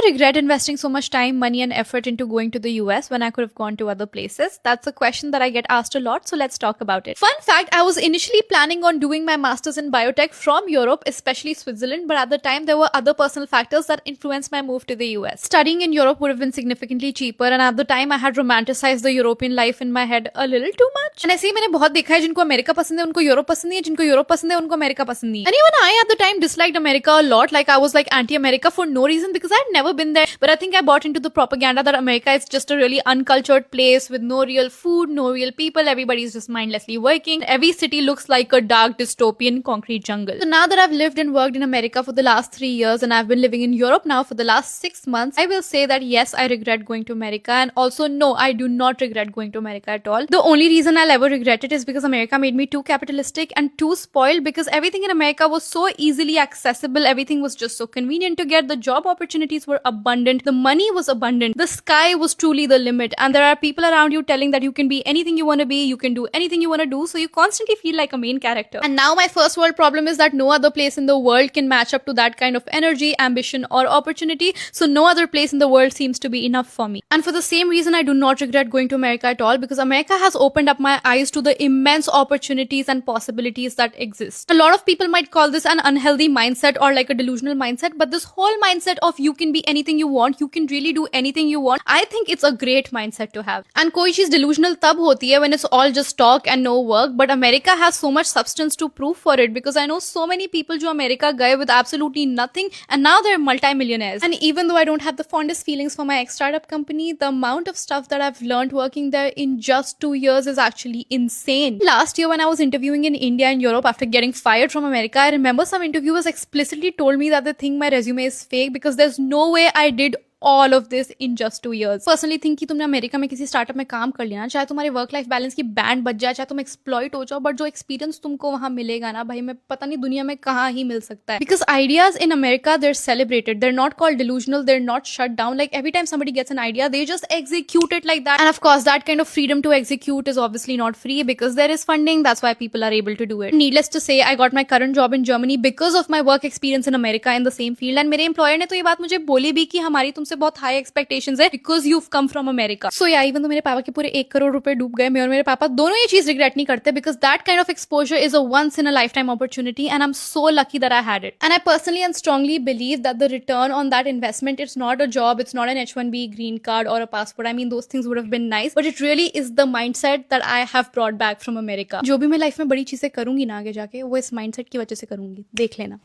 regret investing so much time, money, and effort into going to the US when I could have gone to other places? That's a question that I get asked a lot, so let's talk about it. Fun fact, I was initially planning on doing my master's in biotech from Europe, especially Switzerland, but at the time there were other personal factors that influenced my move to the US. Studying in Europe would have been significantly cheaper, and at the time I had romanticized the European life in my head a little too much. And ऐसे ही मैंने बहुत देखा है जिनको America पसंद है उनको Europe पसंद नहीं है, जिनको यूरोप पसंद है उनको अमेरिका पसंद नहीं है. And even I at the time disliked America a lot. Like I was like anti-America for no reason because I had never been there. But I think I bought into the propaganda that America is just a really uncultured place with no real food, no real people. Everybody's just mindlessly working. Every city looks like a dark dystopian concrete jungle. So now that I've lived and worked in America for the last 3 years and I've been living in Europe now for the last 6 months, I will say that yes, I regret going to America, and also no, I do not regret going to America at all. The only reason I'll ever regret it is because America made me too capitalistic and too spoiled, because everything in America was so easily accessible. Everything was just so convenient to get. The job opportunities were abundant. The money was abundant. The sky was truly the limit. And there are people around you telling that you can be anything you want to be. You can do anything you want to do. So you constantly feel like a main character. And now my first world problem is that no other place in the world can match up to that kind of energy, ambition, or opportunity. So no other place in the world seems to be enough for me. And for the same reason, I do not regret going to America at all, because America has opened up my eyes to the immense opportunities and possibilities that exist. A lot of people might call this an unhealthy mindset or like a delusional mindset, but this whole mindset of you can be anything you want, you can really do anything you want, I think it's a great mindset to have. And koi cheez delusional tab hoti hai when it's all just talk and no work, but America has so much substance to prove for it, because I know so many people jo America gaye with absolutely nothing and now they're multi-millionaires. And even though I don't have the fondest feelings for my ex-startup company, the amount of stuff that I've learned working there in just 2 years is actually insane. Last year when I was interviewing in India and Europe after getting fired from America, I remember some interviewers explicitly told me that they think my resume is fake because there's no way I did all of this in just 2 years. Personally think कि तुमने America में किसी startup में काम कर लिया ना, चाहे तुम्हारी वर्क लाइफ बैलेंस की बैंड बच जाए, चाहे तुम एक्सप्लॉइट हो जाओ, बट जो एक्सपीरियंस तुमको वहां मिलेगा ना भाई, मैं पता नहीं दुनिया में कहाँ ही मिल सकता है. Because ideas in America, they're celebrated. They're not called delusional. They're not shut down. Like every time somebody gets an idea, they just execute it like that. And of course, that kind of freedom to execute is obviously not free because there is funding. That's why people are able to do it. Needless to say, I got my current job in Germany because of my work experience in America in the same field. And मेरे employer ने तो ये बात मुझे बोली भी कि हमारी तुमसे बहुत high expectations है because you've come from America. So yeah, even though मेरे पापा के पूरे 1 करोड़ रुपए डूब गए, मैं और मेरे पापा दोनों ये चीज रिग्रेट नहीं करते, because that kind of exposure is a once in a lifetime opportunity and I'm so lucky that I had it. And I personally and strongly believe that the return on that investment, it's not a job, it's not an H1B green card or a passport. I mean, those things would have been nice, but it really is the mindset that I have brought back from America. जो भी मैं life में बड़ी चीजें करूंगी ना आगे जाके, वो इस माइंडसेट की वजह से करूंगी, देख लेना.